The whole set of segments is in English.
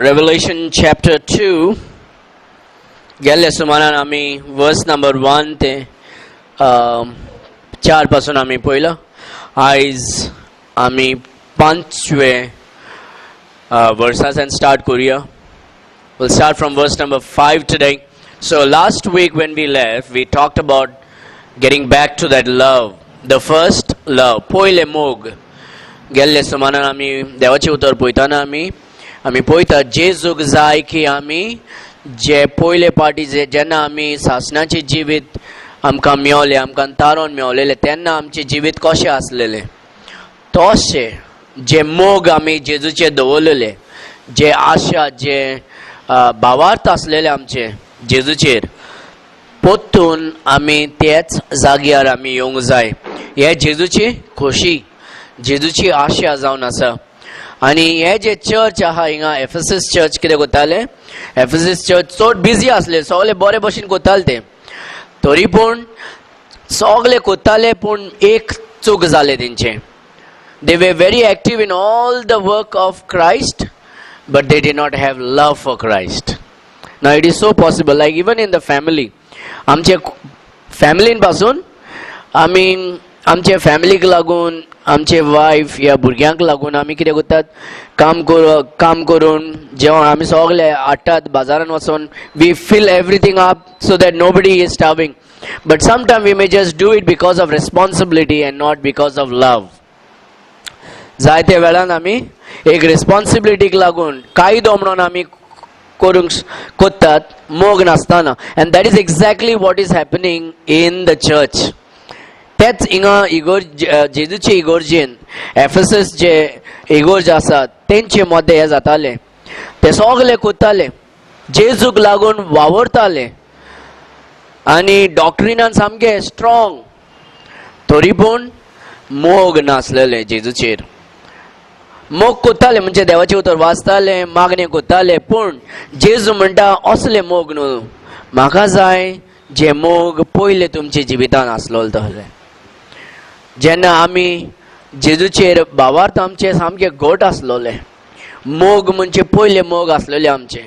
Revelation chapter 2 गेल्ल्या सुमारान आमी verse number 1 ते 4 पासून आमी पळयलो. आयज आमी 5वे वर्सासान स्टार्ट करूया. We'll start from verse number 5 today. So last week when we left, we talked about getting back to that love, the first love, पहिले मोग. गेल्ल्या सुमारान आमी देवाचे उतर पळयताना आमी पळयता जेजूक जाय की आमी जे पयले पाटी जेन्ना आमी सासणाचे जिवीत आमकां मेळलें, आमकां तारोन मेळलेलें, तेन्ना आमचें जिवीत कशें आसलेलें. तशें जे मोग आमी जेजूचे दवरलेले, जे आशा, जे भावार्थ आसलेले आमचे जेजूचेर, पोत्तून आमी तेच जाग्यार आमी येवंक जाय. हे जेजूची खोशी, जेजूची आशा जावन आसा. आनी हे जे चर्च आहा हिंगा एफेसस चर्च कितें कोत्ताले, एफेसस चर्च चड बिजी आसले, सगळे बरे भशेन कोत्ताले ते. तरी पूण सगळे कोत्ताले पूण एक चूक जालें तेंचे. They were very active in all the work of Christ, but they did not have love for Christ. Now it is so possible, like even in the family, आमचे फॅमिलीन पासून आमी आमचे फॅमिलीक लागून, आमचे वायफ या भुरग्यांक लागून आमी कितें करतात, काम करून जेवण आमी सगळे हाडटात बाजारान वचून. We fill everything up so that nobody is starving. But sometime we may just do it because of responsibility and not because of love. जायते वेळान आमी एक रेस्पॉन्सिबिलिटीक लागून कायदो म्हणून आमी करूंक कोत्तात, मोग नासतना. And that is exactly what is happening in the church. तेच हिंगा इगोर्ज, जेजूचे इगोर्जेन एफेसस जे इगोर्ज आसात तेंचे मध्ये हे जाताले. ते सगळे कोत्ताले, जेजूक लागून वावरताले आनी डॉक्ट्रिनान सामके स्ट्रॉंग. तरी पूण मोग नासलेले जेजूचेर. मोग कोत्ताले म्हणजे देवाचे उतर वाचताले, मागणे कोत्ताले, पूण जेजू म्हणटा असले मोग न्हू. म्हाका जाय जे मोग पयले तुमचे जिवितान आसलोले तसले. जेन्ना आमी जेजूचेर भावार्थ आमचे सामके घट आसलोले, मोग म्हणजे पयले मोग आसलेले आमचे.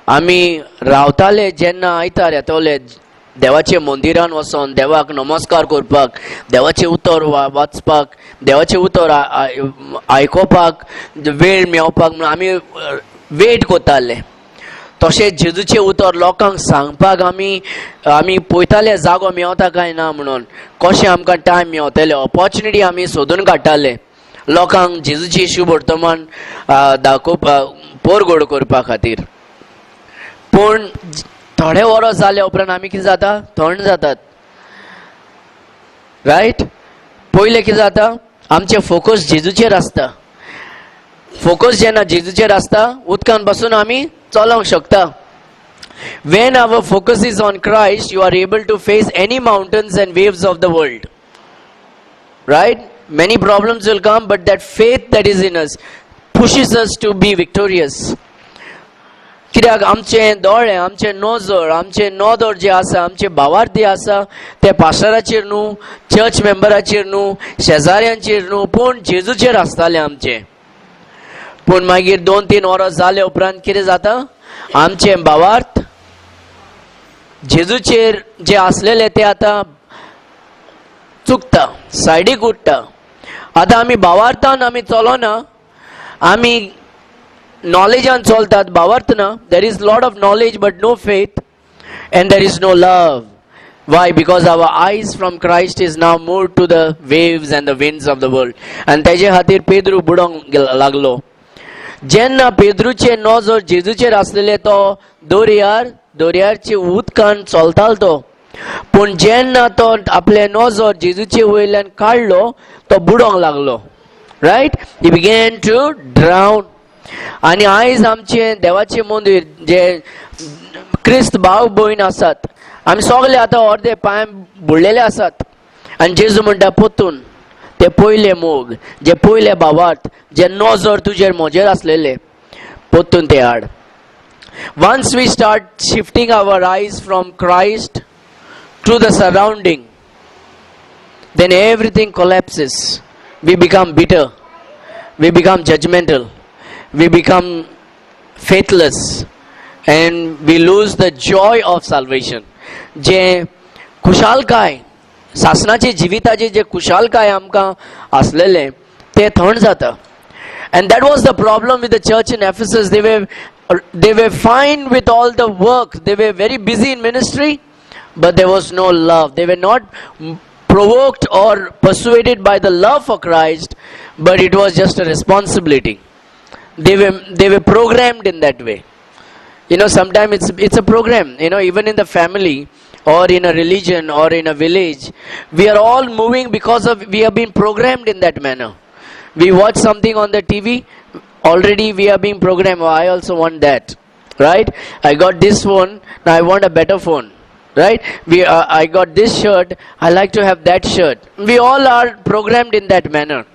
आमी रावताले जेन्ना आयतार येतले देवाचे मंदिरान वचोन देवाक नमस्कार करपाक, देवाचे उतर वाचपाक, देवाचे उतर आयकोपाक वेळ मेळपाक म्हणून आमी वेट कोत्ताले. तशेंच जेजूचे उतर लोकांक सांगपाक आमी पळयताले जागो मेळता काय ना म्हणून, कशें आमकां टायम मेळटले, ऑपॉर्च्युनिटी आमी सोदून काडटाले लोकांक जेजूची शुभ वर्तमान दाखोवपाक, पोरगोड करपा खातीर. पूण थोडे वरोस जाले उपरांत आमी कितें जाता, थंड जातात. रायट. पयलें कितें जाता, आमचें फोकस जेजूचेर आसता. फोकस जेन्ना जेजूचेर आसता, उदकान पासून आमी चलोंक शकता. When our focus is on Christ, you are able to face any mountains and waves of the world. Right? Many problems will come, but that faith that is in us pushes us to be victorious. कित्याक आमचे दोळे, आमचे नोजर, आमचे नोदर जे आसा, आमचे भावार्थ जे आसा ते पास्टराचेर न्हू, चर्च मेंबराचेर न्हू, शेजाऱ्यांचेर न्हू, पूण जेजूचेर आसताले आमचे. पूण मागीर 2-3 वरां जाले उपरांत कितें जाता, आमचे भावार्थ जेजूचेर जे आसलेले ते आतां चुकता, सायडीक उरता. आतां आमी भावार्थान आमी चलोना, आमी नॉलेजान चलतात, भावार्थ ना. There is lot of knowledge but no faith and there is no love. Why? Because our eyes from Christ is now moved to the waves and the winds of the world. And तेजे खातीर पेद्रू बुडोंक लागलो. जेन्ना पेद्रूचे नजर जेजूचेर आसलेले तो दर्यारचे उदकान चलतालो तो, पूण जेन्ना तो आपले नजर जेजूचे वयल्यान काडलो तो बुडोंक लागलो. Right. He began to drown. आनी आयज आमचे देवाचे मंदिर जे क्रिस्त भाव भयण आसात, आमी सगळे आतां अर्दे पांय बुडलेले आसात. आनी जेजू म्हणटा पोत्तून ते पयले मोग, जे पयले भावार्थ, जे नजर तुजेर म्हजेर आसलेले, पोत्तून ते हाड. Once we start shifting our eyes from Christ to the surrounding, then everything collapses. We become bitter, we become judgmental, we become faithless, and we lose the joy of salvation. जे खुशालकाय सासणाचे जिविताचे जे खुशालकाय आमकां आसलेले ते थंड जाता. And that was the problem with the church in Ephesus. They were fine with all the work. They were very busy in ministry, but there was no love. They were not provoked or persuaded by the love for Christ, but it was just a responsibility. They were programmed in that way. Sometimes it's a program. Even in the family or in a religion or in a village, we are all moving because we have been programmed in that manner. We watch something on the TV, already we are being programmed. Oh, I also want that, right? I got this phone, now I want a better phone, right? I got this shirt, I like to have that shirt. We all are programmed in that manner.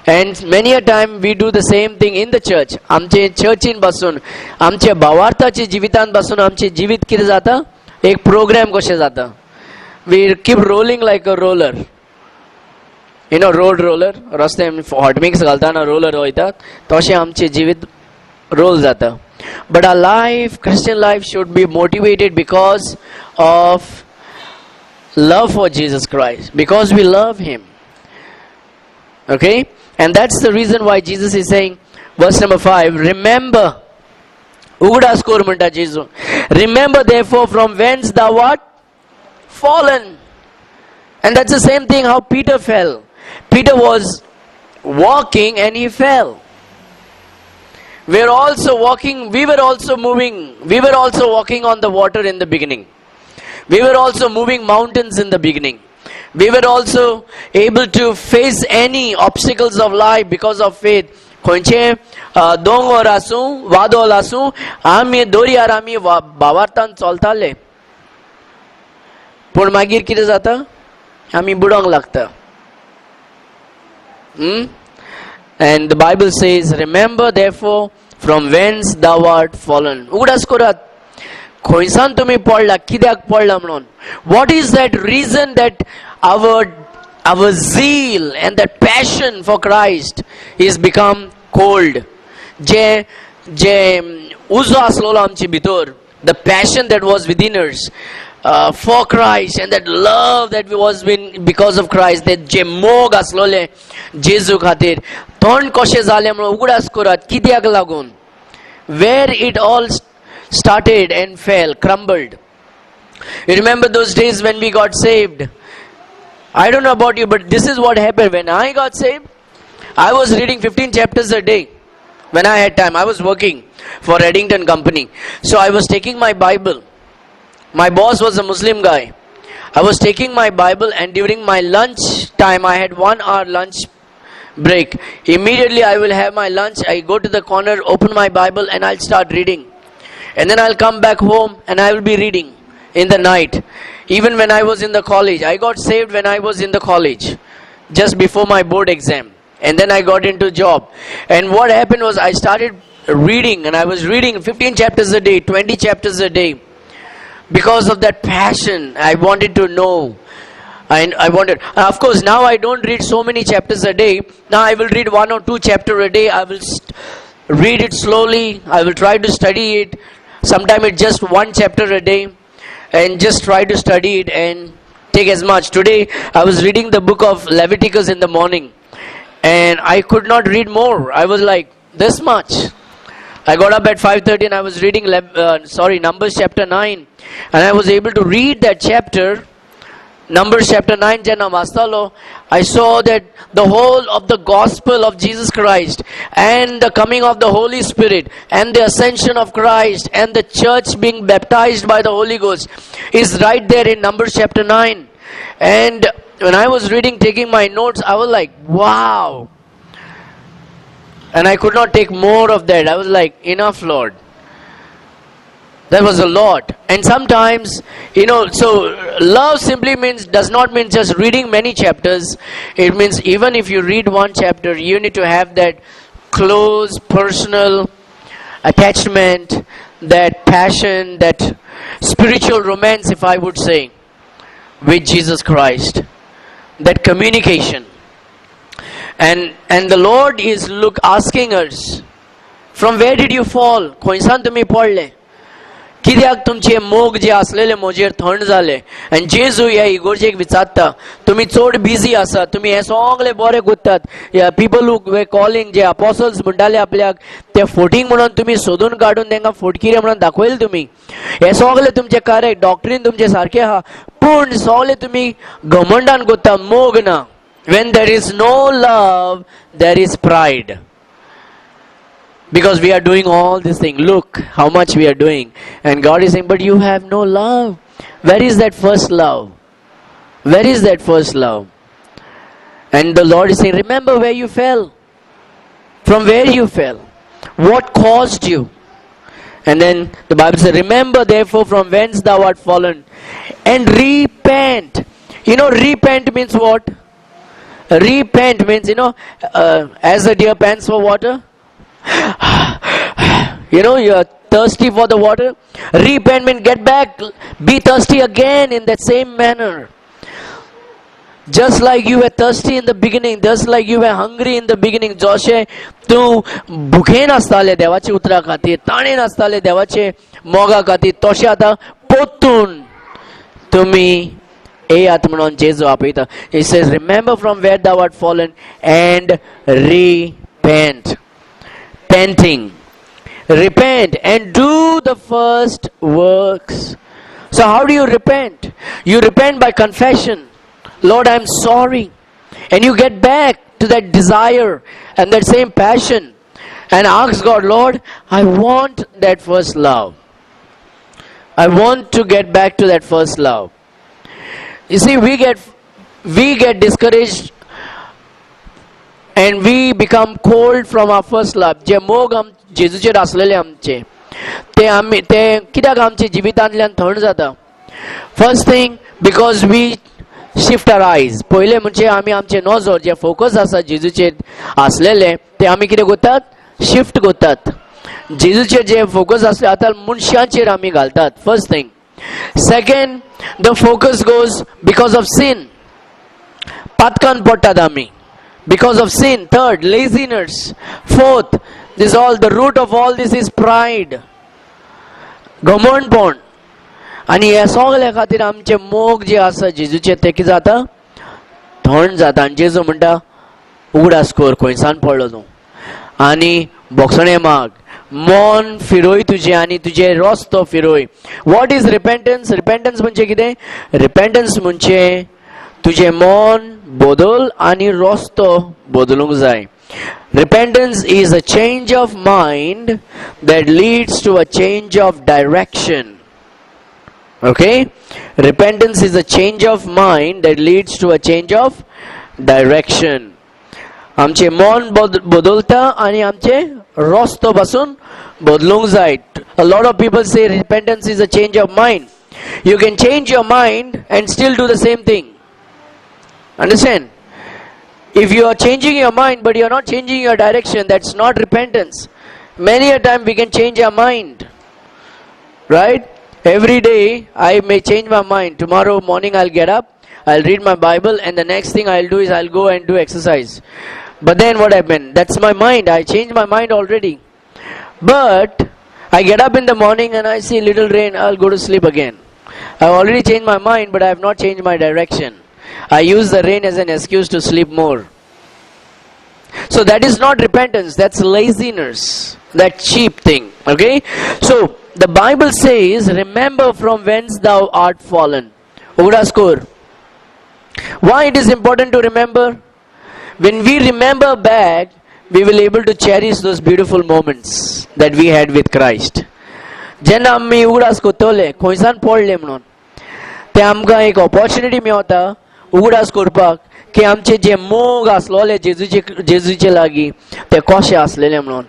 And many a time we do the same thing in the church. आमचे चर्चीन बसून आमचे भावार्थाचे जिवितान बसून आमचे जिवीत कितें जाता एक programme कशें जाता. We keep rolling like a roller. Road roller रस्ते हॉट मिक्स घालतना रोलर वयतात तशें आमचें जिवीत रोल जाता. But our life, Christian life, should be motivated because of love for Jesus Christ, because we love him. Okay, and that's the reason why Jesus is saying, verse number 5, remember, ugudas kor म्हणटा जेजू, remember therefore from whence thou art fallen. And that's the same thing how Peter fell. Peter was walking and he fell. We were also walking, we were also moving, we were also walking on the water in the beginning. We were also moving mountains in the beginning. We were also able to face any obstacles of life because of faith. खंयचे दोंगर आसूं वादळ आसूं आमी दोरयार आमी भावार्थान चलताले, पूण मागीर कितें जाता आमी बुडोंक लागता. And the Bible says, remember therefore from whence thou art fallen. उगडास करात खंयसान तुमी पडला, कित्याक पडला म्हणून. What is that reason that our zeal and that passion for Christ is become cold? जे उजो आसलोलो आमचे भितर, the passion that was within us for Christ and that love that was been because of Christ, that जे मोग आसलोले जेजू खातीर थंड कशें जालें म्हणून उगडास करात कित्याक लागून. Where it all started and fell, crumbled. You remember those days when we got saved? I don't know about you, but this is what happened when I got saved. I was reading 15 chapters a day when I had time. I was working for Eddington Company, so I was taking my Bible. My boss was a Muslim guy. I was taking my Bible, and during my lunch time, I had 1 hour lunch break. Immediately I will have my lunch, I go to the corner, open my Bible, and I'll start reading. And then I'll come back home and I will be reading in the night. Even when I was in the college, I got saved when I was in the college, just before my board exam. And then I got into job. And what happened was I started reading, and I was reading 15 chapters a day, 20 chapters a day. Because of that passion, I wanted to know. I wanted, of course, now I don't read so many chapters a day. Now I will read 1 or 2 chapters a day. I will read it slowly. I will try to study it. Sometimes it's just 1 chapter a day, and just try to study it and take as much. Today I was reading the book of Leviticus in the morning, and I could not read more. I was like, this much. I got up at 5:30 and I was reading Numbers chapter 9, and I was able to read that chapter. Numbers chapter 9 Jana Mastalo, I saw that the whole of the gospel of Jesus Christ and the coming of the Holy Spirit and the ascension of Christ and the church being baptized by the Holy Ghost is right there in Numbers chapter 9. And when I was reading, taking my notes, I was like, wow. And I could not take more of that. I was like, enough, Lord. That was a lot. And sometimes, so love simply does not mean just reading many chapters. It means even if you read 1 chapter, you need to have that close personal attachment, that passion, that spiritual romance, if I would say, with Jesus Christ. That communication. And the Lord is asking us from where did you fall? खंयसान तुमी पडले? कित्याक तुमचे मोग जे आसलेले म्हजेर थंड जाले? आनी जेजू ह्या इगोर्जेक विचारता, तुमी चड बिजी आसात, तुमी हे सगळे बरे कोत्तात, people who way calling, J apostles म्हणटाले आपल्याक, ते फोटींग म्हणून तुमी सोदून काडून तांकां फोटकिरे म्हणून दाखयले तुमी, हे सगळे तुमचे करेक्ट, डॉक्ट्रीन तुमचे सारखे आहा, पूण सगळे तुमी घमंडान कोत्ता, मोग ना. When there is no love, there is pride. Because we are doing all this thing. Look how much we are doing. And God is saying, but you have no love. Where is that first love? Where is that first love? And the Lord is saying, remember where you fell. From where you fell. What caused you? And then the Bible says, remember therefore from whence thou art fallen. And repent. You know, repent means what? Repent means, as the deer pants for water. You are thirsty for the water. Repent means get back, be thirsty again in that same manner. Just like you were thirsty in the beginning, just like you were hungry in the beginning. Joshua, तू भुखे नासताले देवाचे उतरा खातीर, ताणे नासताले देवाचे मोगा खातीर, तशें आतां पोत्तून तुमी येयात म्हणून जेजू आपयता. He says, remember from where thou art fallen and repent. Repenting. Repent and do the first works. So how do you repent? You repent by confession. Lord, I am sorry. And you get back to that desire and that same passion and ask God, Lord, I want that first love. I want to get back to that first love. You see, we get discouraged and we become cold from our first love. जे मोग जेजूचेर आसलेले आमचे ते कित्याक आमचे जिवितांतल्यान थंड जाता? First thing, because we shift our eyes. पयले म्हणजे आमी आमचे नजर जे फोकस आसा जेजूचेर आसलेले ते आमी कितें करतात? शिफ्ट करतात. जेजूचेर जे फोकस आसले आतां मनशांचेर आमी घालतात. First thing. Second, the focus goes because of sin. Patkan pottat ami because of sin. Third, laziness. Fourth, this all, the root of all this is pride. घमंडपण. आणि हे सगळे खातीर आमचे मोग जे आसा जेजूचे ते कितें जाता? थंड जाता. आनी जेजू म्हणटा, उगडास कर, खंयसान पडलो तूं, आनी बोगसणे माग, मन फिरोय तुझे आनी तुझे रस्तो फिरोय. What is रिपेंटन्स? रिपेंटन्स म्हणजे कितें? रिपेंटन्स म्हणजे तुझे मन बदल आनी रस्तो बदलूंक जाय. Repentance is a change of mind that leads to a change of direction. Okay? Repentance is a change of mind that leads to a change of direction. आमचे मन बदलता आणि आमचे रस्तो पासून बदलूंक जाय. A lot of people say repentance is a change of mind. You can change your mind and still do the same thing. Understand? If you are changing your mind but you are not changing your direction, that's not repentance. Many a time we can change our mind, right? Every day I may change my mind. Tomorrow morning I'll get up, I'll read my Bible, and the next thing I'll do is I'll go and do exercise. But then what happened? That's my mind. I changed my mind already. But I get up in the morning and I see little rain, I'll go to sleep again. I've already changed my mind, but I have not changed my direction. I use the rain as an excuse to sleep more. So that is not repentance, that's laziness, that cheap thing. Okay? So the Bible says, remember from whence thou art fallen. Udaskor. Why it is important to remember? When we remember back, we will able to cherish those beautiful moments that we had with Christ. जेन्ना आमी उगडास कोत्तले, खंयसान पडले म्हणून, ते आमकां एक opportunity मेळटा उगडास करपाक की आमचे जे मोग आसलोले जेजूचे लागीं ते कशे आसलेले म्हणून.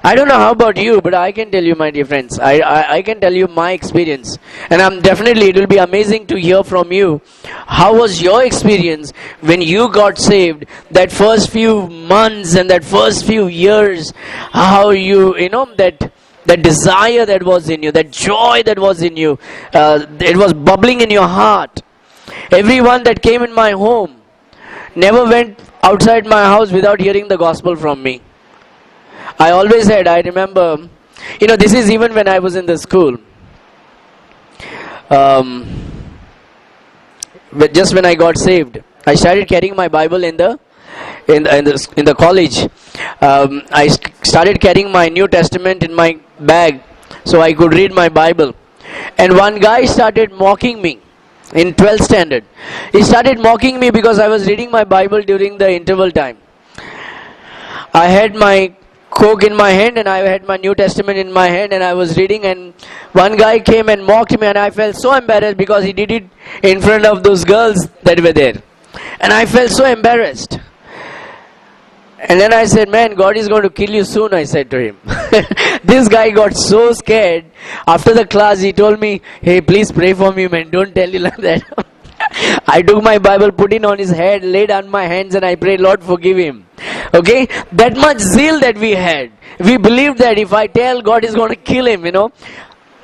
I don't know how about you, but I can tell you, my dear friends, I can tell you my experience, and it will be amazing to hear from you. How was your experience when you got saved? That first few months and that first few years, how that desire that was in you, that joy that was in you, it was bubbling in your heart. Everyone that came in my home never went outside my house without hearing the gospel from me. I always had, I remember, this is even when I was in the school. Um, just when I got saved, I started carrying my Bible in the college. I started carrying my New Testament in my bag so I could read my Bible. And one guy started mocking me in 12th standard. He started mocking me because I was reading my Bible during the interval time. I had my Coke in my hand and I had my New Testament in my hand and I was reading, and one guy came and mocked me, and I felt so embarrassed because he did it in front of those girls that were there. And I felt so embarrassed. And then I said, man, God is going to kill you soon, I said to him. This guy got so scared. After the class, he told me, hey, please pray for me, man. Don't tell you like that. I took my Bible, put it on his head, laid on my hands, and I prayed, Lord, forgive him. Okay? That much zeal that we had. We believed that if I tell, God is going to kill him, I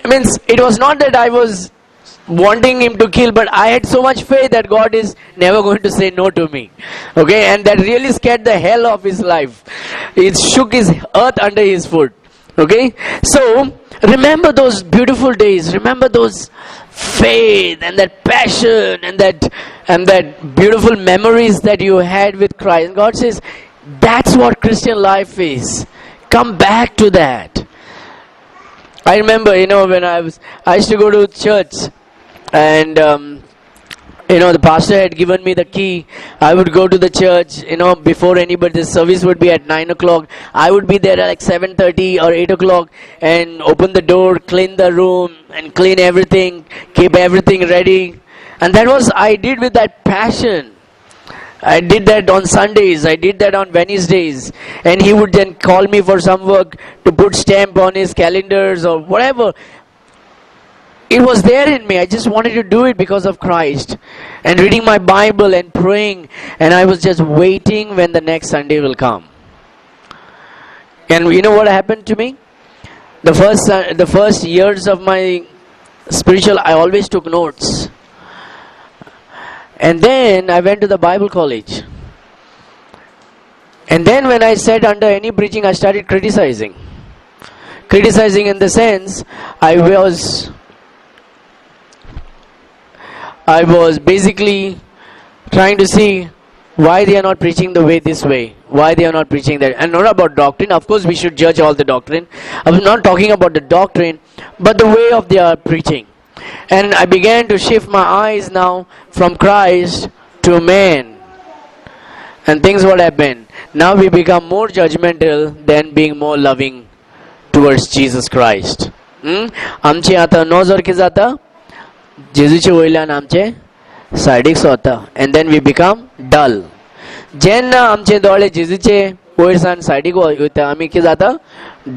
mean, it was not that I was wanting him to kill, but I had so much faith that God is never going to say no to me. Okay? And that really scared the hell of his life. It shook his earth under his foot. Okay? So, remember those beautiful days. Remember those faith and that passion and that beautiful memories that you had with Christ. And God says, that's what Christian life is. Come back to that. I remember, when I used to go to church, and the pastor had given me the key. I would go to the church, before anybody. The service would be at 9 o'clock. I would be there at like 7:30 or 8 o'clock and open the door, clean the room and clean everything, keep everything ready. And that was, I did with that passion. I did that on Sundays, I did that on Wednesdays, and he would then call me for some work to put stamp on his calendars or whatever. It was there in me. I just wanted to do it because of Christ, and reading my Bible and praying, and I was just waiting when the next Sunday will come. And you know what happened to me? The first years of my spiritual, I always took notes. And then I went to the Bible college. And then when I sat under any preaching, I started criticizing. Criticizing in the sense, I was basically trying to see why they are not preaching the way this way, why they are not preaching that. And not about doctrine. Of course, we should judge all the doctrine. I'm not talking about the doctrine, but the way of their preaching. And I began to shift my eyes now from Christ to man. And things what happened. Now we become more judgmental than being more loving towards Jesus Christ. आमचे आता नजर के जाता जेजूचे वयल्यान आमचे सायडीक सोता. And then we become dull. जेन्ना आमचे दोळे जेजूचे वयरसान सायडीक वयता आमी कितें जाता?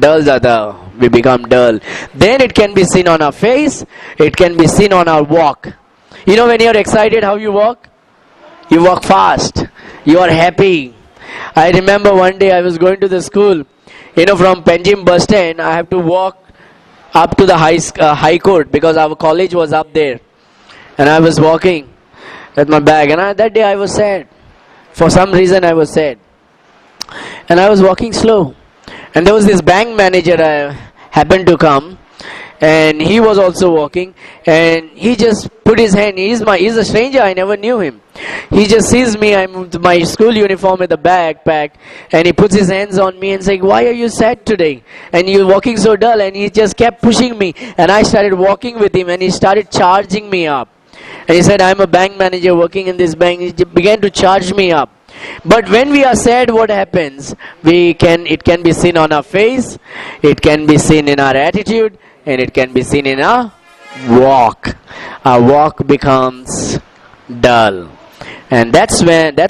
Dull zata. We become dull. Then it can be seen on our face. It can be seen on our walk. When you're excited, how you walk? You walk fast. You are happy. I remember one day I was going to the school. From Panjim bus stand, I have to walk up to the high court because our college was up there. And I was walking with my bag. And that day I was sad. For some reason I was sad. And I was walking slow. And there was this bank manager happened to come, and he was also walking, and he just put his hand. He's a stranger. I never knew him. He just sees me. I'm with my school uniform with a backpack, and he puts his hands on me and saying, "Why are you sad today? And you're walking so dull." And he just kept pushing me, and I started walking with him, and he started charging me up. And he said, "I'm a bank manager working in this bank." He began to charge me up. But when we are sad, what happens? It can be seen on our face, it can be seen in our attitude, and it can be seen in our walk. Our walk becomes dull. And that's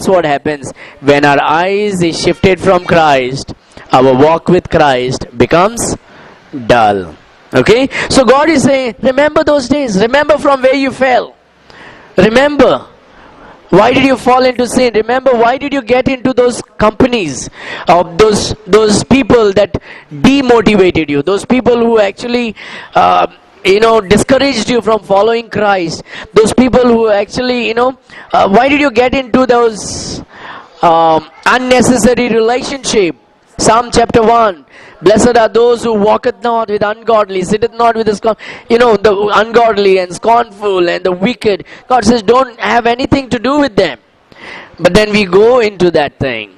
what happens when our eyes is shifted from Christ. Our walk with Christ becomes dull. Okay? So God is saying, remember those days. Remember from where you fell. Remember. Why did you fall into sin? Remember, why did you get into those companies of those people that demotivated you? Those people who actually, discouraged you from following Christ. Those people who actually, why did you get into those unnecessary relationship Psalm chapter 1. Blessed are those who walketh not with ungodly, sitteth not with the the ungodly and scornful and the wicked. God says don't have anything to do with them. But then we go into that thing.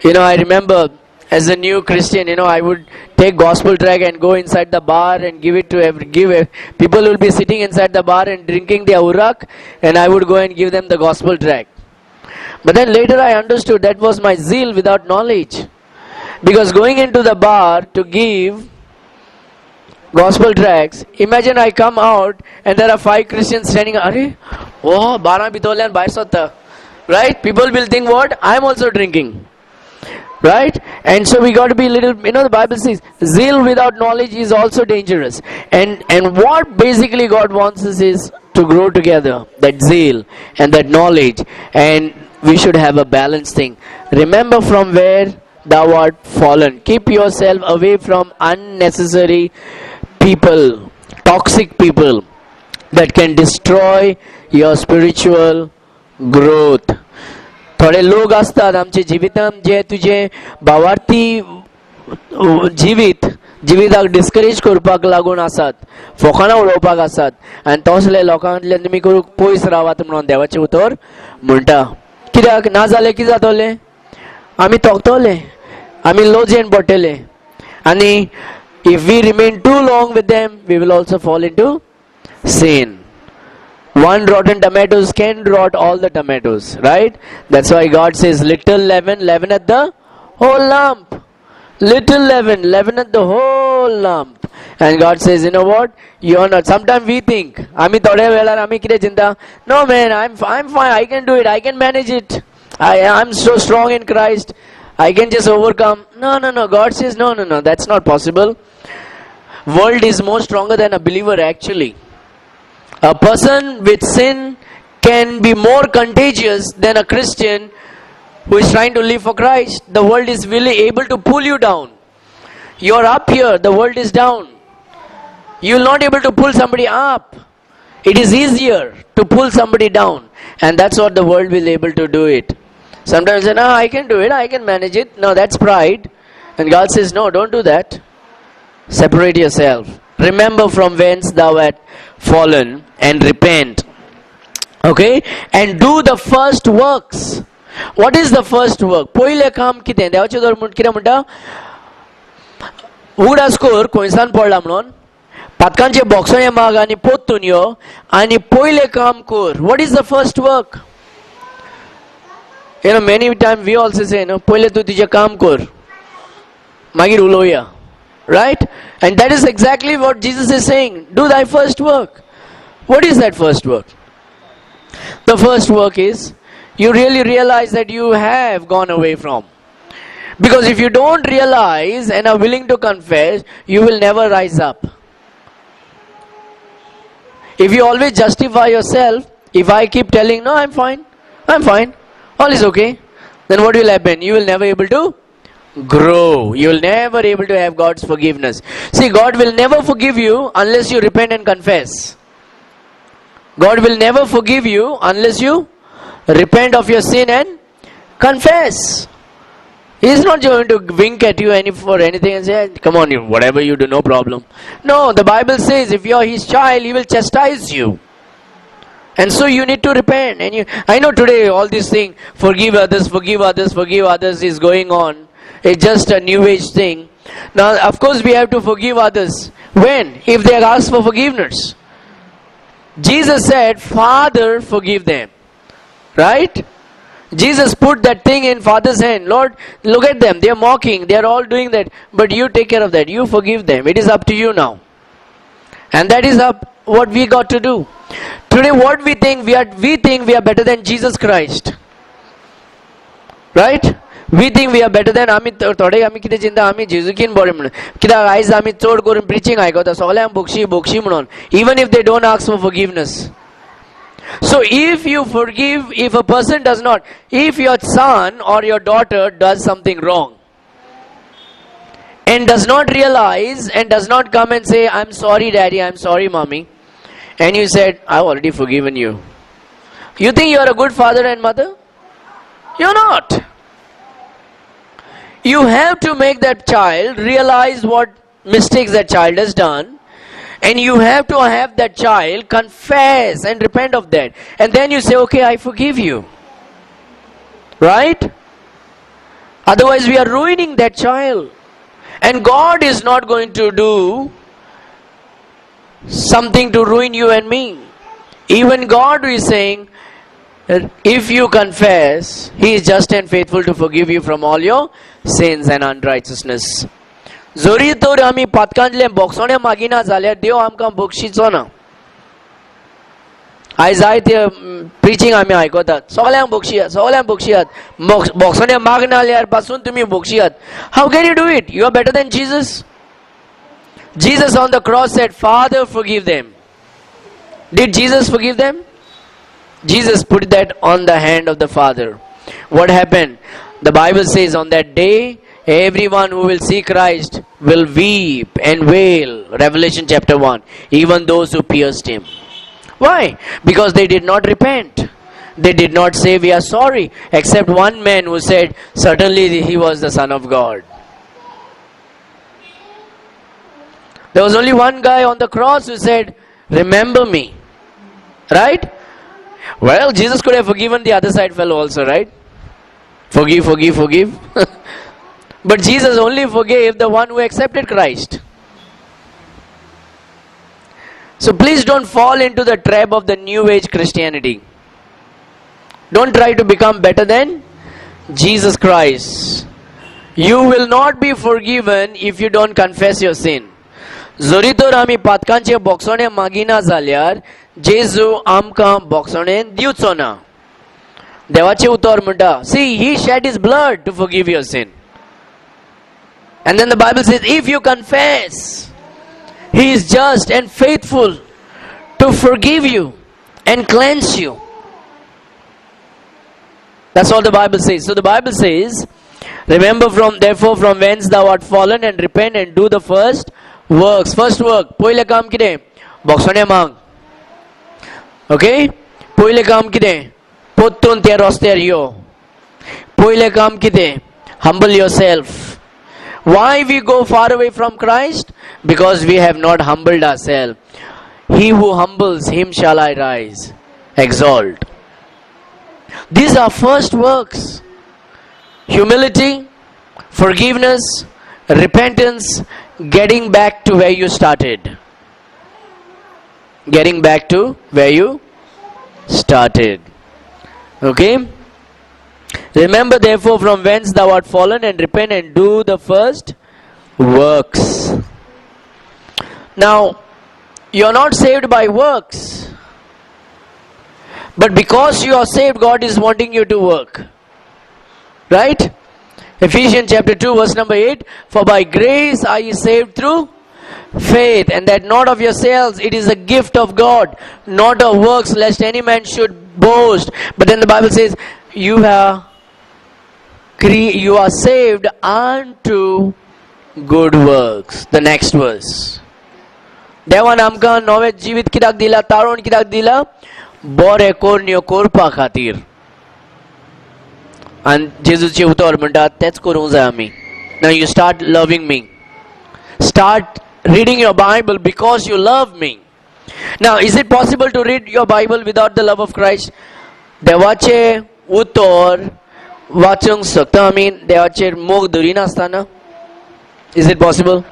I remember as a new Christian, I would take gospel track and go inside the bar and give it to people will be sitting inside the bar and drinking the aurak, and I would go and give them the gospel track. But then later I understood that was my zeal without knowledge. Because going into the bar to give gospel tracks, imagine I come out and there are 5 Christians standing, oh, 12 bitole and 22 right? People will think what? I am also drinking. Right? And so we got to be little, the Bible says, zeal without knowledge is also dangerous. And what basically God wants us is to grow together, that zeal and that knowledge. And we should have a balanced thing. Remember from where thou art fallen. Keep yourself away from unnecessary people, toxic people that can destroy your spiritual growth. थोडे लोक असतात आमचे जिवितांत जे तुझे भावार्थी जिविताक discourage करपाक लागून आसात, फोकाणां उडोवपाक आसात, आनी तसले लोकांतल्यान तुमी करूंक पयस रावात म्हणून देवाचें उतर म्हणटा. कित्याक ना जाल्यार कितें जातलें? आमी तोखतले, आमी लोजयेन पडटले, आनी if we remain too long with them we will also fall into sin. One rotten tomatoes can rot all the tomatoes, right? That's why God says little leaven leaveneth the whole lump. Little leaven leaveneth the whole lump. And God says, you know what? You're not. Sometimes we think, Ami thode velar ami kide chinta. No man, I'm fine. I can do it. I can manage it. I'm so strong in Christ. I can just overcome. No. God says no. That's not possible. World is more stronger than a believer actually. A person with sin can be more contagious than a Christian who is trying to live for Christ. The world is really able to pull you down. You are up here, the world is down. You will not able to pull somebody up. It is easier to pull somebody down, and that's what the world will able to do it. Sometimes say, no, I can do it, I can manage it. No, that's pride. And God says, no, don't do that. Separate yourself. Remember from whence thou art fallen and repent. Okay? And do the first works. What is the first work? Poile काम कितें? देवाचे दर कितें म्हणटा? उगडास core कोयसान पडला म्हणून पातकांचे बॉक्सांचे माग आनी पोत्तून यो आनी पोयले काम core. What is the first work? Many times we also say, पोयले तूं तुजें काम कोर मागीर उलोवया. Right? And that is exactly what Jesus is saying. Do thy first work. What is that first work? The first work is you really realize that you have gone away from. Because if you don't realize and are willing to confess, you will never rise up. If you always justify yourself, if I keep telling, no, I'm fine, all is okay, then what will happen? You will never able to grow. You will never able to have God's forgiveness. See, God will never forgive you unless you repent and confess. God will never forgive you unless you repent of your sin and confess. He is not going to wink at you for anything and say, come on, whatever you do, no problem. No, the Bible says if you are His child, He will chastise you. And so you need to repent. And I know today all this thing, forgive others is going on. It's just a new age thing. Now, of course, we have to forgive others. When? If they ask for forgiveness. Jesus said, Father, forgive them. Right? Jesus put that thing in Father's hand. Lord, look at them. They are mocking. They are all doing that. But you take care of that. You forgive them. It is up to you now. And that is what we got to do. Today, what we think we are better than Jesus Christ. Right? We think we are better than आमी कितें चिंता आमी जेजुकीन बरें म्हणून कित्याक आयज आमी चड करून प्रिचींग आयकता सगळ्यांक बोक्षी म्हणून even if they don't ask for forgiveness. So if you forgive, if a person does not, if your son or your daughter does something wrong and does not realize and does not come and say, I'm sorry daddy, I'm sorry mommy, and you said, I've already forgiven you. You think you are a good father and mother? You're not. You have to make that child realize what mistakes that child has done, and you have to have that child confess and repent of that, and then you say, okay, I forgive you. Right? Otherwise we are ruining that child, and God is not going to do something to ruin you and me. Even God is saying, if you confess, He is just and faithful to forgive you from all your sins and unrighteousness. जोरी तर आमी पातकांतले बोगसोणे मागिना जाल्यार देव आमकां बक्षिचो ना. आयज जायते preaching आमी आयकतात, सगळ्यांक बक्षियात, सगळ्यांक बक्षियात, बोगसोणे मागना जाल्यार पासून तुमी बक्षियात. How can you do it? You are better than Jesus. Jesus on the cross said, Father, forgive them. Did Jesus forgive them? Jesus put that on the hand of the Father. What happened? The Bible says on that day, everyone who will see Christ will weep and wail. Revelation chapter 1. Even those who pierced Him. Why? Because they did not repent. They did not say, we are sorry. Except one man who said, certainly He was the Son of God. There was only one guy on the cross who said, remember me. Right? Well, Jesus could have forgiven the other side fellow also, right? Forgive, forgive, forgive. But Jesus only forgave the one who accepted Christ. So please don't fall into the trap of the new age Christianity. Don't try to become better than Jesus Christ. You will not be forgiven if you don't confess your sin. जोरी तर आमी पातकांचे बोगसोणे मागिना जाल्यार जेजू आमकां बोगसोणे दिवचो ना. देवाचे उतर म्हणटा, see, He shed His blood to forgive your sin. And then the Bible says, if you confess, He is just and faithful to forgive you and cleanse you. That's all the Bible says. So the Bible says, remember therefore from whence thou art fallen, and repent and do the first works. First work, पहिले काम कितें? बोगसोणे माग. Okay? पहिले काम कितें? पोत्तून त्या रस्त्यार यो. पहिले काम कितें? Humble yourself. Why we go far away from Christ? Because we have not humbled ourselves. He who humbles, him shall I rise, exalt. These are first works. Humility, forgiveness, repentance, getting back to where you started. Getting back to where you started. Okay? Remember therefore from whence thou art fallen, and repent and do the first works. Now, you are not saved by works, but because you are saved, God is wanting you to work. Right? Ephesians chapter 2 verse number 8, for by grace are ye saved through faith, and that not of yourselves, it is a gift of God, not of works, lest any man should boast. But then the Bible says, you are saved unto good works. The next verse. देवान आमकां नवें जिवीत कित्याक दिला, ताळोवन कित्याक दिला? बरें कोरण्यो कोरपा खातीर. आनी जेजूचे उतर म्हणटा तेच करूंक जाय आमी. Now you start loving me. Start reading your Bible because you love me. Now, is it possible to read your Bible without the love of Christ? देवाचे उतर वाचूंक शकता आमी देवाचेर मोग धरिनासतना? Is it possible?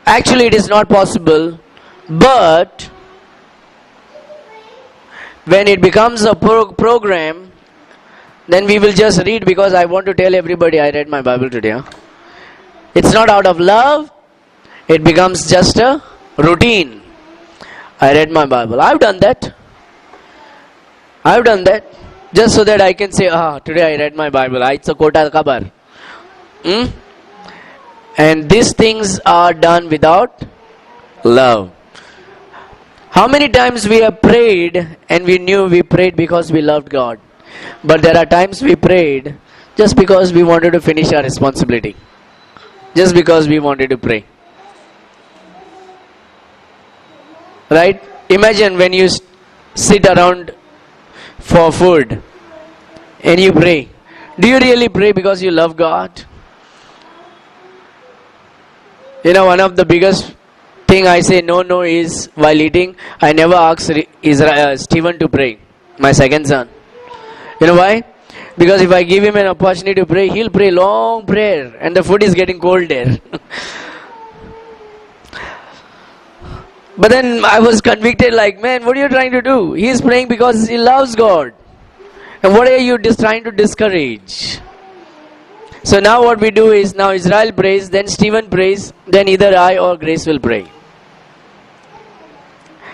Actually, it is not possible, but when it becomes a program, then we will just read, because I want to tell everybody I read my Bible today. Huh? It's not out of love, it becomes just a routine. I read my Bible. I've done that. Just so that I can say, today I read my Bible. It's a kota kabar. And these things are done without love. How many times we have prayed and we knew we prayed because we loved God? But there are times we prayed just because we wanted to finish our responsibility. Just because we wanted to pray. Right? Imagine when you sit around for food and you pray. Do you really pray because you love God? You know, one of the biggest thing I say no is while eating, I never ask Stephen to pray, my second son. You know why? Because if I give him an opportunity to pray, he'll pray long prayer and the food is getting cold there. But then I was convicted like, man, what are you trying to do? He is praying because he loves God. And what are you just trying to discourage? So now what we do is, now Israel prays, then Stephen prays, then either I or Grace will pray.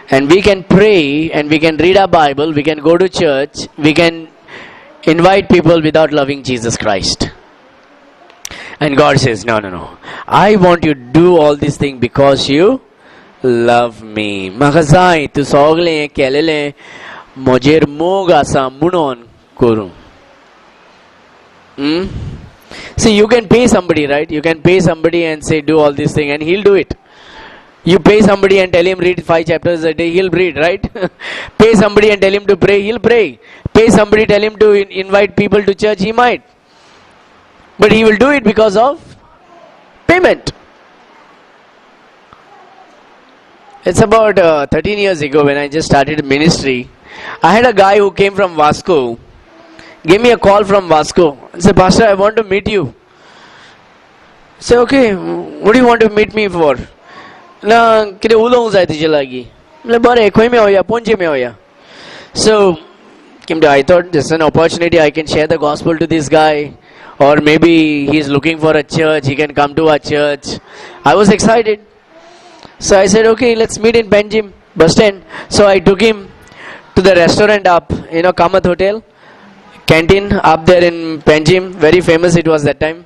And we can pray and we can read our Bible, we can go to church, we can invite people without loving Jesus Christ. And God says, no. I want you to do all these things because you love me. Makazai tu sogle kelele mojer moga sa munon koru. See, you can pay somebody, right? You can pay somebody and say do all these things and he'll do it. You pay somebody and tell him read 5 chapters a day, he'll read, right? Pay somebody and tell him to pray, he'll pray. Pay somebody, tell him to invite people to church, he might. But he will do it because of payment. It's about 13 years ago when I just started ministry. I had a guy who came from Vasco, gave me a call from Vasco and said, Pastor, I want to meet you. I said, okay, what do you want to meet me for? Na kide ulong zai tije lagi. Le bare khoi mein hoya, ponche mein hoya. So I thought this is an opportunity, I can share the gospel to this guy, or maybe he's looking for a church, he can come to our church. I was excited. So I said, okay, let's meet in Panjim bus stand. So I took him to the restaurant up, Kamath Hotel, canteen up there in Panjim, very famous it was that time.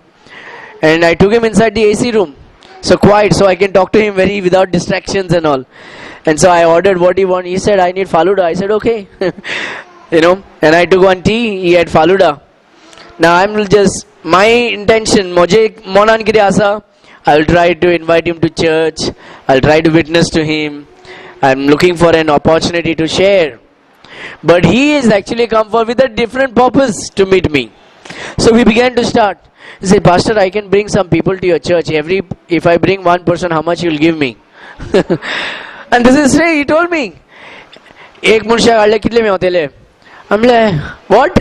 And I took him inside the AC room. So quiet, so I can talk to him without distractions and all. And so I ordered what he wanted. He said, I need Faluda. I said, okay. And I took one tea. He had Faluda. Now I'm just, my intention, Moje Monan Kiri Asa, I'll try to invite him to church. I'll try to witness to him. I'm looking for an opportunity to share. But he is actually come for with a different purpose to meet me. So we began to start. He said, Pastor, I can bring some people to your church. If I bring one person, how much you'll give me? And this is he told me. Ek mursha galle kitle mein hote le? I'm like, what?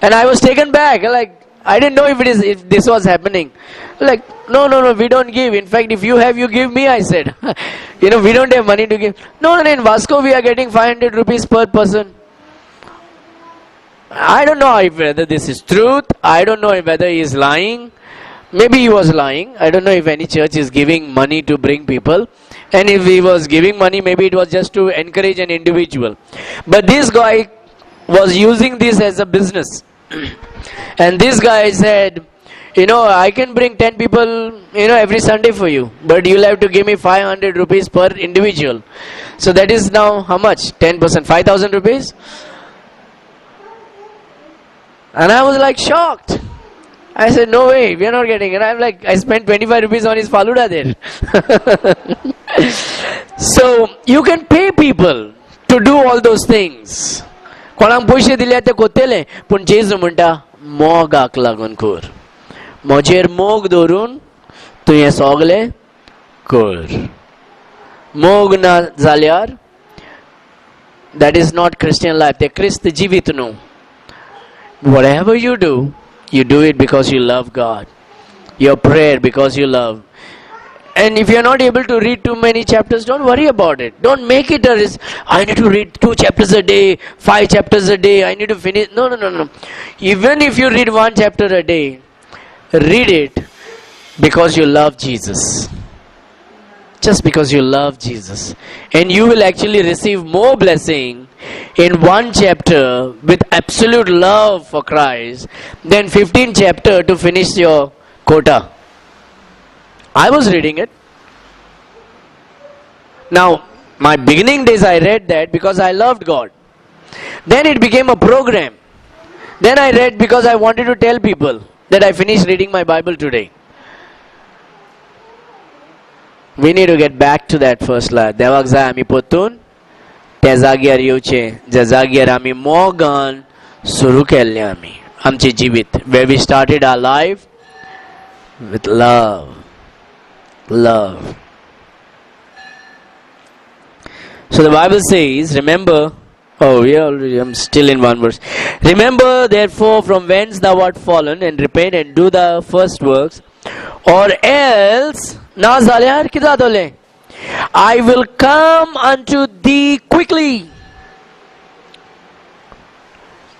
And I was taken back. Like, I didn't know if this was happening. Like, no, we don't give. In fact, if you have, you give me, I said. We don't have money to give. No, in Vasco we are getting 500 rupees per person. I don't know whether this is truth. I don't know whether he is lying. Maybe he was lying. I don't know if any church is giving money to bring people. And if he was giving money, maybe it was just to encourage an individual. But this guy was using this as a business. And this guy said, I can bring 10 people, every Sunday for you. But you'll have to give me 500 rupees per individual. So that is now how much? 10%, 5,000 rupees? And I was like shocked. I said, no way, we are not getting it. I'm like, I spent 25 rupees on his Faluda there. So, you can pay people to do all those things. कोणाक पैसे दिले ते कोत्तेले पण जेजू म्हणटा मोगाक लागून कर म्हजेर मोग दवरून तुवें सगलें कर मोग ना जाल्यार that is not Christian life. ते क्रिस्त जिवीत न्हू. Whatever you do it because you love God. Your prayer because you love. And if you're not able to read too many chapters, don't worry about it. Don't make it a risk. I need to read 2 chapters a day, 5 chapters a day. I need to finish. No. Even if you read 1 chapter a day, read it because you love Jesus. Just because you love Jesus. And you will actually receive more blessing in 1 chapter with absolute love for Christ than 15 chapter to finish your quota. I was reading it. Now, my beginning days I read that because I loved God. Then it became a program. Then I read because I wanted to tell people that I finished reading my Bible today. We need to get back to that first love. देवाक जाय आमी परतून त्या जाग्यार येवचे ज्या जाग्यार आमी मोगान सुरू केल्लें आमी. आमचे जीवित, where we started our life with love. So the Bible says, remember, I'm still in one verse. Remember therefore from whence thou art fallen, and repent and do the first works, or else I will come unto thee quickly.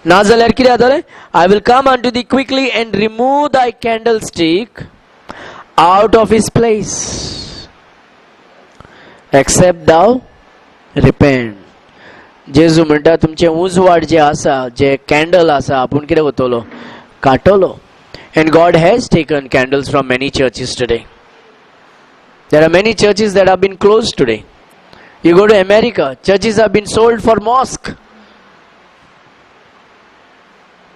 I will come unto thee quickly and remove thy candlestick out of his place, except thou repent. जेजू म्हणटा तुमचे उजवाड जे आसा, जे candle आसा, आपूण कितें करतलो? काडटलो. And God has taken candles from many churches today. There are many churches that have been closed today. You go to America, churches have been sold for mosque.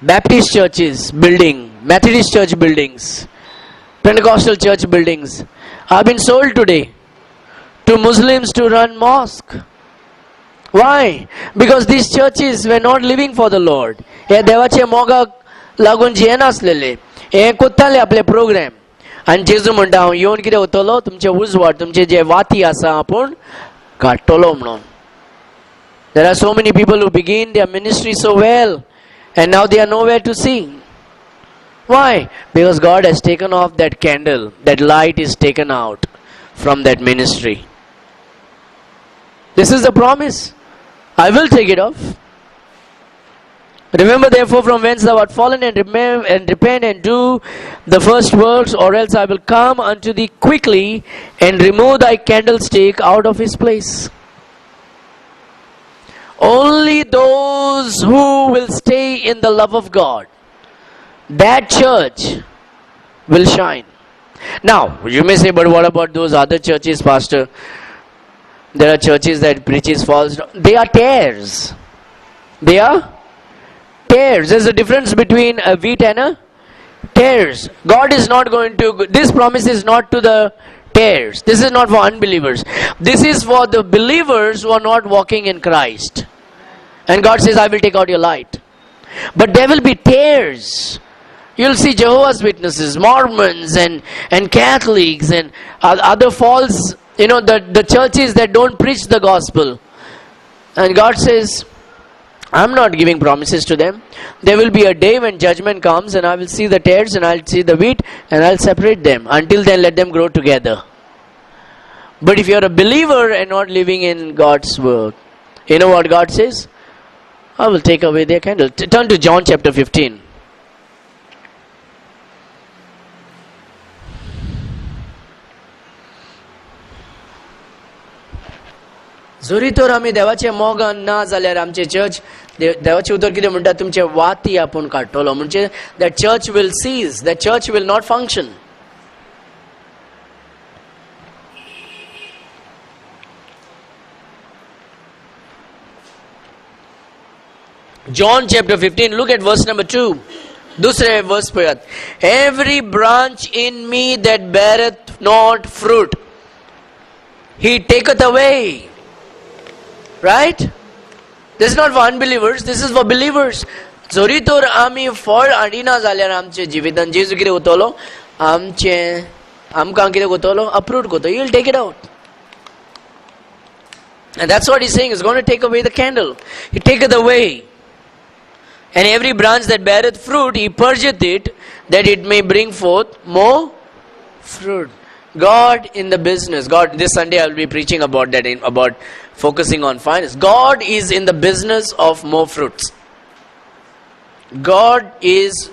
Baptist churches building, Methodist church buildings, Pentecostal church buildings have been sold today to Muslims to run mosque. Why? Because these churches were not living for the Lord. हे देवाचे मोगाक लागून जियेनासलेले, हे कोत्ताले आपले programme. आनी जेजू म्हणटा हांव येवन कितें करतलो? तुमचे उजवाड, तुमचे जे वाती आसा आपूण काडटलो म्हणून. There are so many people who begin their ministry so well, and now they are nowhere to see. Why? Because God has taken off that candle, that light is taken out from that ministry. This is the promise. I will take it off. Remember therefore from whence thou art fallen, and repent and do the first works, or else I will come unto thee quickly and remove thy candlestick out of his place. Only those who will stay in the love of God, that church will shine. Now, you may say, but what about those other churches, Pastor? There are churches that preaches false. They are tares. They are tares. There's a difference between a wheat and a tares. God is not going to, this promise is not to the tares. This is not for unbelievers. This is for the believers who are not walking in Christ. And God says, I will take out your light. But there will be tares. You'll see Jehovah's Witnesses, Mormons and Catholics and other false, the churches that don't preach the gospel. And God says, I'm not giving promises to them. There will be a day when judgment comes, and I will see the tares and I'll see the wheat, and I'll separate them. Until then, let them grow together. But if you're a believer and not living in God's word, you know what God says? I will take away their candle. Turn to John chapter 15. जोरी तर आमी देवाचे मोगान ना जाल्यार आमचे church देवाचे उतर कितें म्हणटा तुमचे वाती आपूण काडटलो म्हणजे that church will cease, that church will not function. John chapter 15, look at verse number 2. दूसरे verse पळयात. Every branch in me that beareth not fruit, he taketh away. Right? This is not for unbelievers, this is for believers. जोरी तर आमी फळ हाडिना जाल्यार आमचे जिवितान जेजू कितें करतलो? आमकां कितें करतलो? Uproot करतलो. He will take it out. And that's what he's saying. He's going to take away the candle. He taketh away. And every branch that beareth fruit, he purgeth it, that it may bring forth more fruit. God in the business. God, this Sunday I will be preaching about that, about focusing on finance. God is in the business of more fruits. God is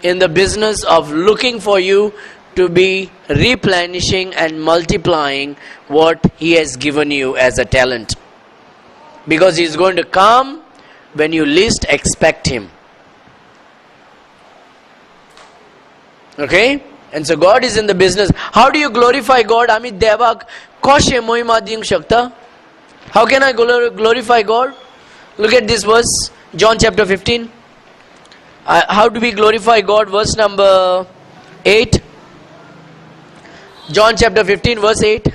in the business of looking for you to be replenishing and multiplying what He has given you as a talent. Because He is going to come when you least expect Him. Okay? And so God is in the business. How do you glorify God? Ami devak koshe mohima diyung shakta. How can I glorify God? Look at this verse, John chapter 15. How do we glorify God? Verse number 8. John chapter 15 verse 8.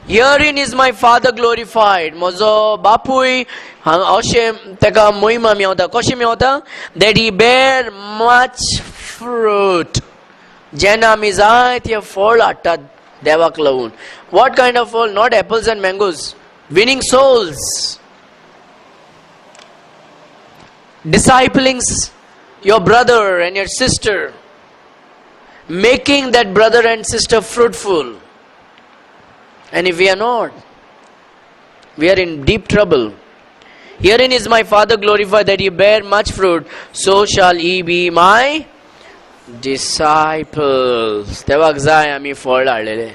Herein is my Father glorified. Mozo bapuy अशें तेका मोहिमा मेवता. कशें Mewat? That he bear much fruit. जेन्ना आमी जायते फळ हाडटात देवाक लागून. What kind of फळ? Not apples and mangoes. Winning souls. Discipling your brother and your sister. Making that brother and sister fruitful. And if we are not, we are in deep trouble. Herein is my Father glorified, that ye bear much fruit, so shall ye be my disciples. देवाक जाय आमी फळ हाडलेले.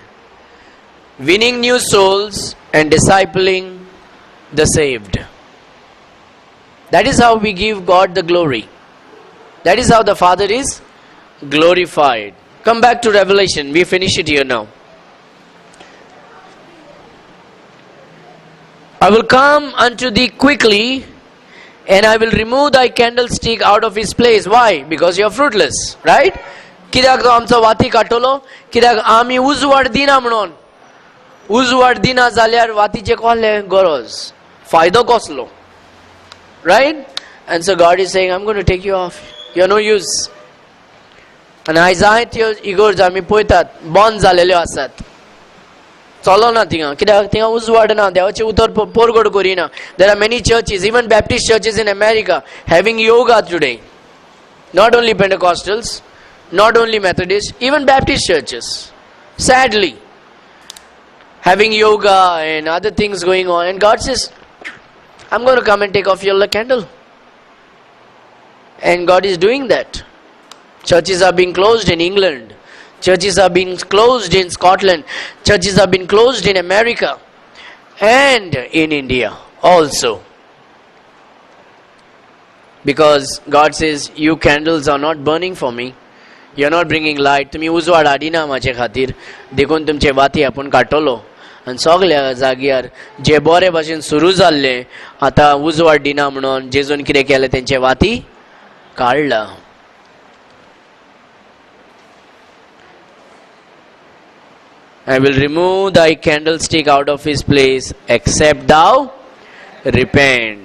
Winning new souls and discipling the saved. That is how we give God the glory. That is how the Father is glorified. Come back to Revelation. We finish it here now. I will come unto thee quickly, and I will remove thy candlestick out of his place. Why? Because you are fruitless, right? कित्याक तो आमचो वाती काडटलो? कित्याक आमी उजवाड दिना म्हणून. उजवाड दिना जाल्यार वातीचे कसले गरज? फायदो कसलो? Right? And so God is saying, I'm going to take you off. You are no use. And Isaiah इगोर्ज आमी पळयतात बंद जालेल्यो आसात. चलना थिंगा कित्याक थिंगा उजवाड ना, देवाचे उतर पोरगोड करिना. There are many churches, even Baptist churches in America, having yoga today. Not only Pentecostals, not only Methodists, even Baptist churches. Sadly, having yoga and other things going on. And God says, I'm going to come and take off your candle. And God is doing that. Churches are being closed in England. Churches are being closed in Scotland. Churches are being closed in America. And in India also. Because God says, you candles are not burning for me. You are not bringing light. तुम्ही उजवाड हाडिना म्हाजे खातीर. देखून तुमचे वाती आपूण काडटलो. आनी सगळ्या जाग्यार जे बरे भाशेन सुरू जाल्ले आतां उजवाड दिना म्हणून जेजून कितें केलें तेंचे वाती काडला. I will remove thy candlestick out of his place, except thou repent.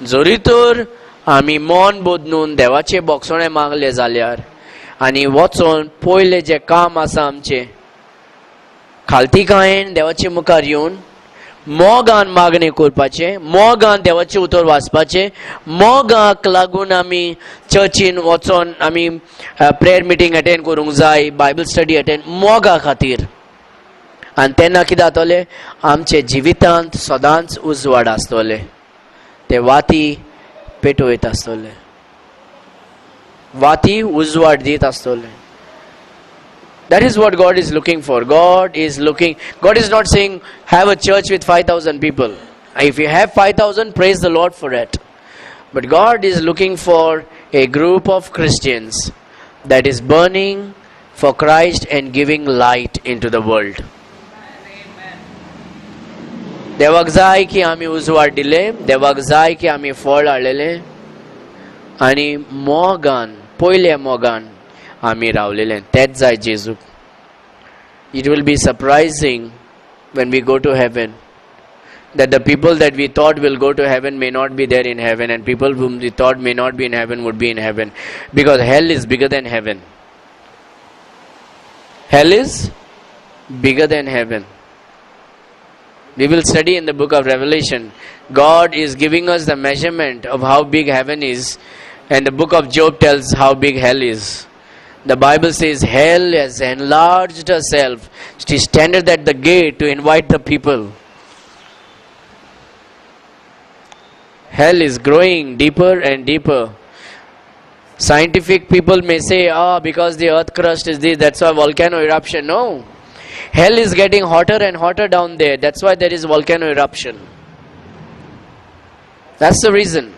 जोरी तर आमी मन बदलून देवाचे बोगसणे मागले जाल्यार आनी वचोन पयले जे काम आसा आमचे खालतीकायेन देवाचे मुखार येवन मोगान मागणे करपाचे, मोगान देवाचे उतर वाचपाचे, मोगाक लागून आमी चर्चीन वचोन आमी प्रेयर मिटींग अटेंड करूंक जाय, बायबल स्टडी अटेंड मोगा खातीर. आनी तेन्ना कितें जातलें? आमचे जिवितांत सदांच उजवाड आसतले. ते वाती पेटवयत आसतले. वाती उजवाड दीत आसतले. That is what God is looking for. God is not saying have a church with 5,000 people. If you have 5,000, praise the Lord for it. But God is looking for a group of Christians that is burning for Christ and giving light into the world. देवाक जाय की आमी उजवाड दिले, देवाक जाय की आमी फळ हाडलेले आनी मोगान पयल्या मोगान आमी रावलेले. तेच जाय जेजूक. It will be surprising when we go to heaven that the people that we thought will go to heaven may not be there in heaven, and people whom we thought may not be in heaven would be in heaven, because hell is bigger than heaven. Hell is bigger than heaven. We will study in the book of Revelation. God is giving us the measurement of how big heaven is, and the book of Job tells how big hell is. The Bible says hell has enlarged herself. She standeth at the gate to invite the people. Hell is growing deeper and deeper. Scientific people may say, because the earth crust is this, that's why volcano eruption. No. Hell is getting hotter and hotter down there. That's why there is volcano eruption. That's the reason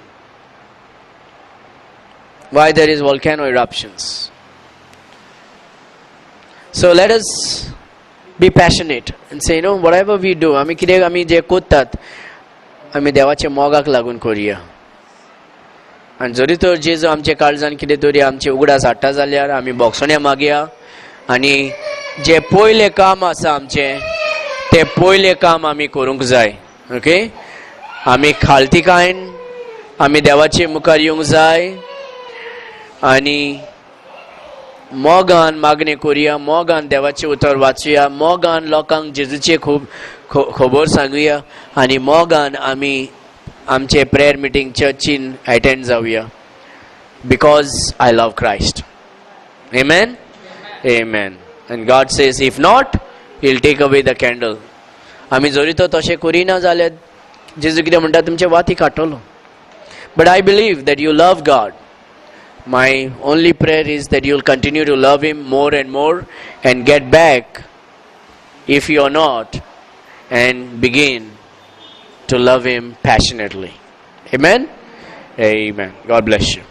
why there is volcano eruptions. So let us be passionate and say, whatever we do, आमी कितें आमी जे कोत्तात आमी देवाचे मोगाक लागून करुया. आनी जरी तर जेजू आमचे काळजान कितें तरी आमचे उगडास हाडटा जाल्यार आमी बोगसण्या मागया आनी जे पयले काम आसा आमचे ते पयले काम आमी करूंक जाय. ओके, आमी खालतीकायेन आमी देवाचे मुखार येवंक जाय आनी मोगान मागणी करुया, मोगान देवाचे उतर वाचुया, मोगान लोकांक जेजूचे खबर सांगुया आनी मोगान आमी आमचे प्रेयर मिटींग चर्चीन अटेंड जावया. Because I love Christ. Amen? Amen. And God says, if not, He'll take away the candle. आमी जरी तो तशें करिना जाल्यार जेजू कितें म्हणटा, तुमचे वाती काडटलो. But I believe that you love God. My only prayer is that you'll continue to love Him more and more and get back, if you're not, and begin to love Him passionately. Amen? Amen. God bless you.